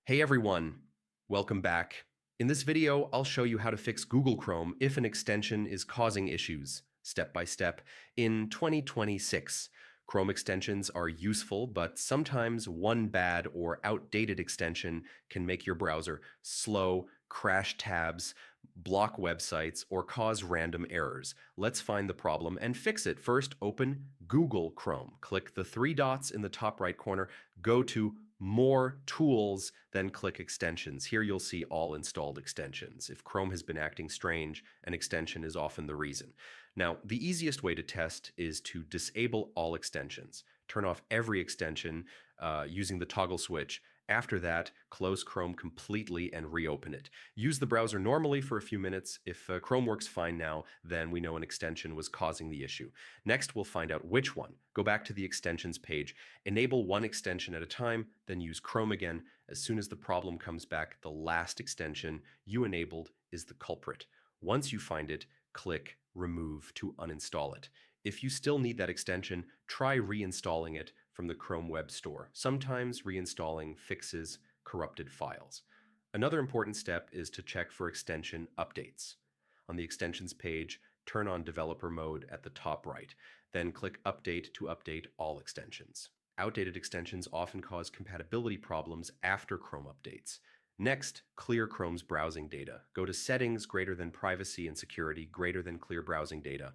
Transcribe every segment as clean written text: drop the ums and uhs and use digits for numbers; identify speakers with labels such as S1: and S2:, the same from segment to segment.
S1: Hey everyone, welcome back. In this video, I'll show you how to fix Google Chrome if an extension is causing issues, step by step, in 2026. Chrome extensions are useful, but sometimes one bad or outdated extension can make your browser slow, crash tabs, block websites, or cause random errors. Let's find the problem and fix it. First, open Google Chrome. Click the three dots in the top right corner, go to More Tools, then click Extensions. Here you'll see all installed extensions. If Chrome has been acting strange, an extension is often the reason. Now, the easiest way to test is to disable all extensions. Turn off every extension using the toggle switch. After that, close Chrome completely and reopen it. Use the browser normally for a few minutes. If Chrome works fine now, then we know an extension was causing the issue. Next, we'll find out which one. Go back to the extensions page, enable one extension at a time, then use Chrome again. As soon as the problem comes back, the last extension you enabled is the culprit. Once you find it, click Remove to uninstall it. If you still need that extension, try reinstalling it from the Chrome Web Store. Sometimes reinstalling fixes corrupted files. Another important step is to check for extension updates. On the extensions page, turn on developer mode at the top right, then click Update to update all extensions. Outdated extensions often cause compatibility problems after Chrome updates. Next, clear Chrome's browsing data. Go to Settings greater than Privacy and Security greater than Clear Browsing Data.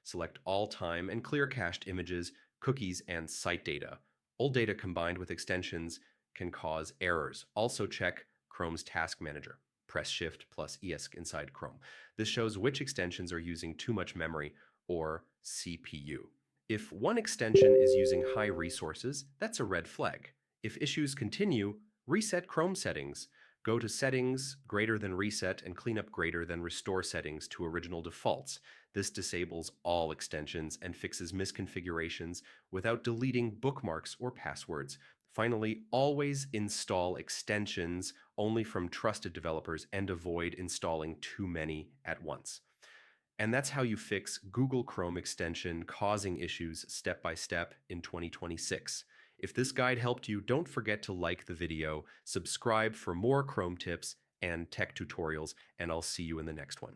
S1: Select All Time and clear cached images, cookies, and site data. Old data combined with extensions can cause errors. Also check Chrome's Task Manager. Press Shift plus ESC inside Chrome. This shows which extensions are using too much memory or CPU. If one extension is using high resources, that's a red flag. If issues continue, reset Chrome settings. Go to Settings greater than Reset and clean up greater than Restore settings to original defaults. This disables all extensions and fixes misconfigurations without deleting bookmarks or passwords. Finally, always install extensions only from trusted developers and avoid installing too many at once. And that's how you fix Google Chrome extension causing issues step by step in 2026. If this guide helped you, don't forget to like the video, subscribe for more Chrome tips and tech tutorials, and I'll see you in the next one.